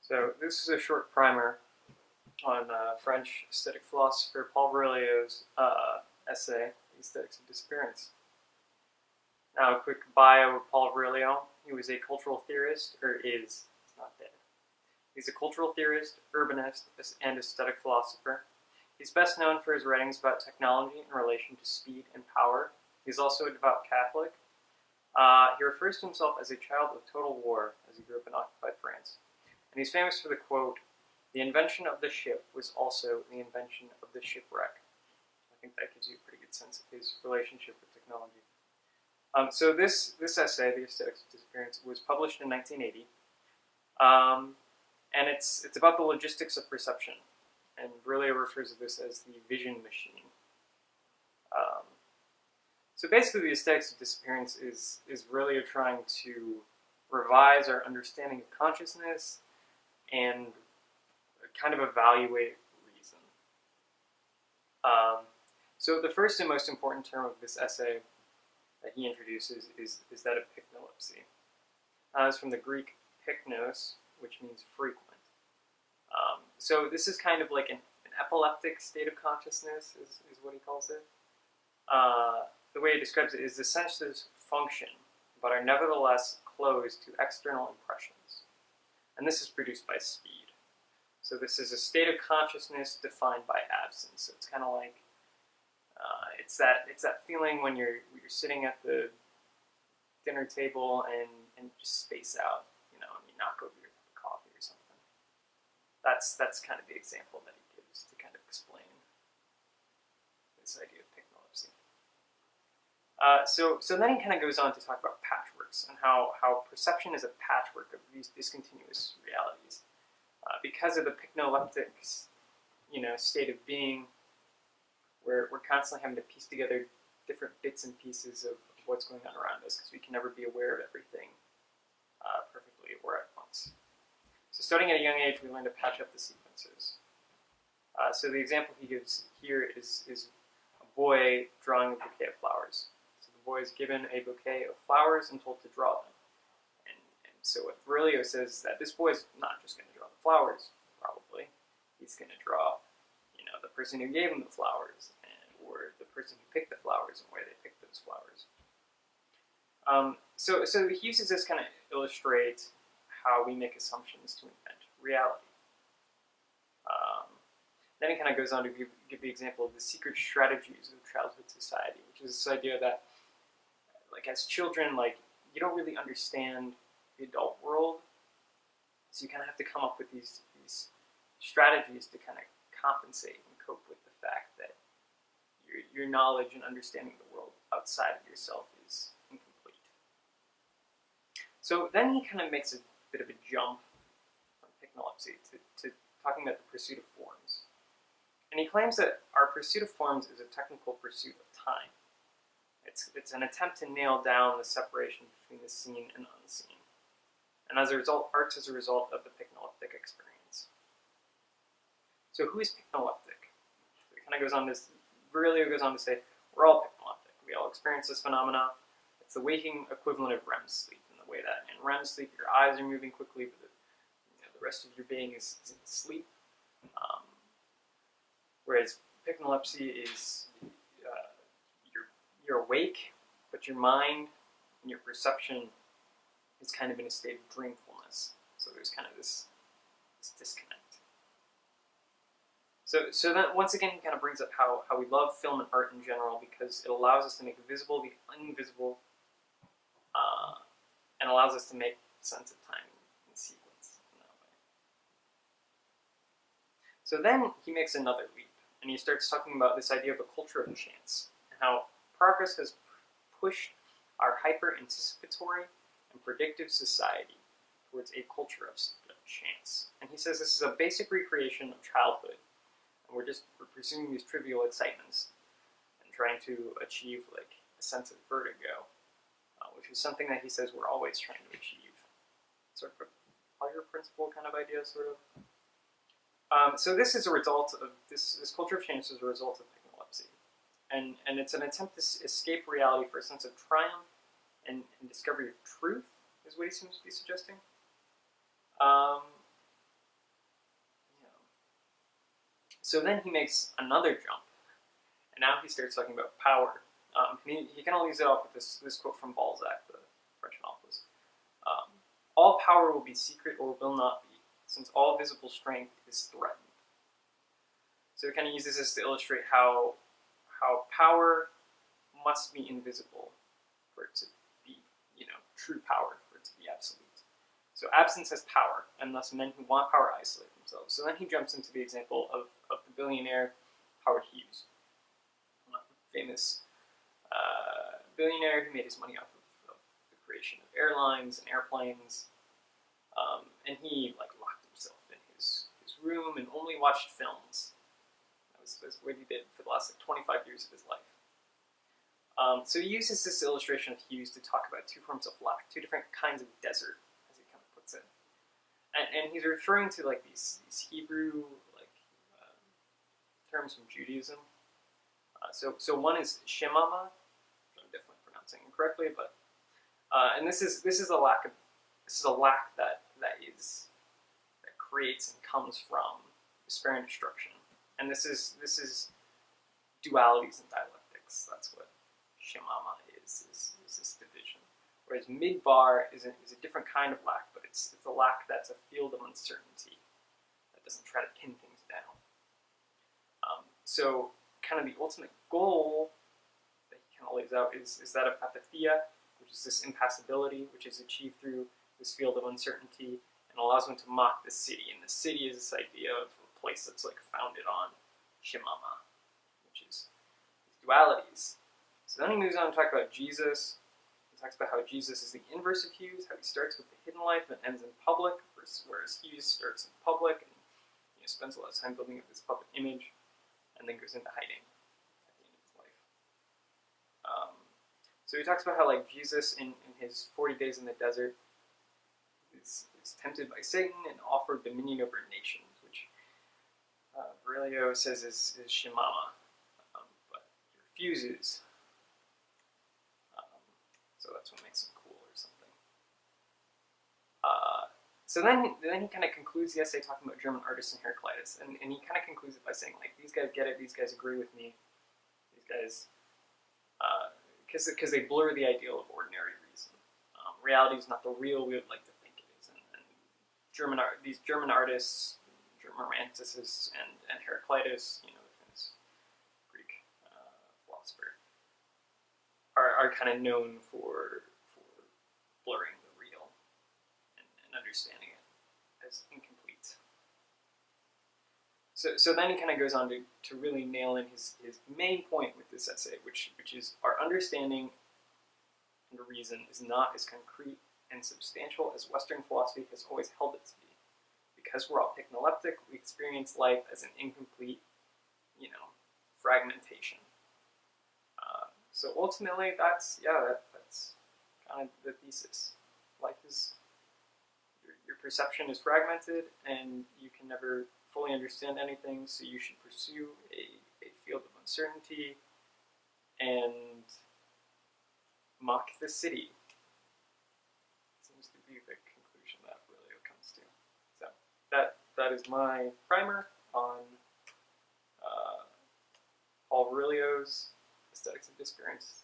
So this is a short primer on French aesthetic philosopher Paul Virilio's essay, The Aesthetics of Disappearance. Now a quick bio of Paul Virilio. He was a cultural theorist, or is, he's not dead. He's a cultural theorist, urbanist, and aesthetic philosopher. He's best known for his writings about technology in relation to speed and power. He's also a devout Catholic. He refers to himself as a child of total war, as he grew up in occupied France. And he's famous for the quote, "The invention of the ship was also the invention of the shipwreck." I think that gives you a pretty good sense of his relationship with technology. So this essay, The Aesthetics of Disappearance, was published in 1980. And it's about the logistics of perception. And Virilio refers to this as the vision machine. So basically, the aesthetics of disappearance is really trying to revise our understanding of consciousness and kind of evaluate reason. So the first and most important term of this essay that he introduces is that of pycnolepsy. It's from the Greek pyknos, which means frequent. So this is kind of like an epileptic state of consciousness, is what he calls it. The way he describes it is the senses function, but are nevertheless closed to external impressions. And this is produced by speed. So this is a state of consciousness defined by absence. So it's kind of like, it's that feeling when you're sitting at the dinner table and just space out, and you knock over your coffee or something. That's kind of the example that he gives to kind of explain this idea of pycnolepsy. So then he kind of goes on to talk about patchworks and how perception is a patchwork of these discontinuous realities. Because of the pycnoleptic, state of being, we're constantly having to piece together different bits and pieces of what's going on around us because we can never be aware of everything perfectly or at once. So starting at a young age, we learn to patch up the sequences. So the example he gives here is a boy drawing a bouquet of flowers. So the boy is given a bouquet of flowers and told to draw them. And so what Virilio says is that this boy is not just going to draw the flowers, probably. He's going to draw, the person who gave him the flowers, or the person who picked the flowers and where they picked those flowers. So he uses this kind of illustrate how we make assumptions to invent reality. Then he kind of goes on to give the example of the secret strategies of childhood society, which is this idea that, as children, you don't really understand the adult world, so you kind of have to come up with these strategies to kind of compensate and cope with the fact that your knowledge and understanding of the world outside of yourself is incomplete. So then he kind of makes a bit of a jump from pycnolepsy to talking about the pursuit of forms. And he claims that our pursuit of forms is a technical pursuit of time. It's an attempt to nail down the separation between the seen and unseen. And as a result, art's is a result of the pycnoleptic experience. So who is pycnoleptic? So he kind of goes on this, Virilio goes on to say, we're all pycnoleptic. We all experience this phenomena. It's the waking equivalent of REM sleep, in the way that in REM sleep your eyes are moving quickly, but the rest of your being is in sleep. Whereas pycnolepsy is you're awake, but your mind and your perception is kind of in a state of dreamfulness. So there's kind of this disconnect. So then once again he kind of brings up how we love film and art in general because it allows us to make visible the invisible and allows us to make sense of time in sequence in that way. So then he makes another leap and he starts talking about this idea of a culture of chance and how progress has pushed our hyper-anticipatory and predictive society towards a culture of chance. And he says this is a basic recreation of childhood. And we're pursuing these trivial excitements and trying to achieve a sense of vertigo, which is something that he says we're always trying to achieve. Sort of a pleasure principle kind of idea, sort of. So this is a result of, this culture of chance is a result of pycnolepsy. And it's an attempt to escape reality for a sense of triumph and discovery of truth, is what he seems to be suggesting. So then he makes another jump, and now he starts talking about power. He can only use it off with this quote from Balzac, the French novelist. All power will be secret or will not be, since all visible strength is threatened. So he kind of uses this to illustrate how power must be invisible for it to be, true power, for it to be absolute. So absence has power, and thus men who want power isolate themselves. So then he jumps into the example of the billionaire Howard Hughes, famous billionaire who made his money off of the creation of airlines and airplanes, and he locked himself in his room and only watched films. That's what he did for the last 25 years of his life. So he uses this illustration of Hughes to talk about two forms of lack, two different kinds of desert, as he kind of puts it. And he's referring to these Hebrew terms from Judaism. So one is shemama, which I'm definitely pronouncing incorrectly, but and this is a lack that creates and comes from despair and destruction. And this is dualities and dialectics. That's what shemama is this division. Whereas midbar is a different kind of lack, but it's a lack that's a field of uncertainty that doesn't try to pin things down. So kind of the ultimate goal that he kind of lays out is that of apatheia, which is this impassibility, which is achieved through this field of uncertainty, and allows him to mock the city. And the city is this idea of a place that's founded on shemama, which is these dualities. So then he moves on to talk about Jesus. He talks about how Jesus is the inverse of Hughes, how he starts with the hidden life and ends in public, whereas Hughes starts in public and spends a lot of time building up this public image, and then goes into hiding at the end of his life. So he talks about how Jesus in his 40 days in the desert is tempted by Satan and offered dominion over nations, which Virilio says is shemama, but he refuses. So that's what makes him cool or something. So then he kind of concludes the essay talking about German artists and Heraclitus, and he kind of concludes it by saying these guys get it, these guys agree with me, these guys, because they blur the ideal of ordinary reason. Reality is not the real we would like to think it is, and these German artists, German romanticists, and Heraclitus, the famous Greek philosopher, are kind of known for blurring the real and understanding it as incomplete. So then he kind of goes on to really nail in his main point with this essay, which is our understanding and reason is not as concrete and substantial as Western philosophy has always held it to be. Because we're all technoleptic, we experience life as an incomplete, fragmentation. So ultimately, that's kind of the thesis. Life is, your perception is fragmented, and you can never fully understand anything, so you should pursue a field of uncertainty and mock the city. Seems to be the conclusion that Virilio comes to. So that is my primer on Paul Virilio's Aesthetics of Disappearance.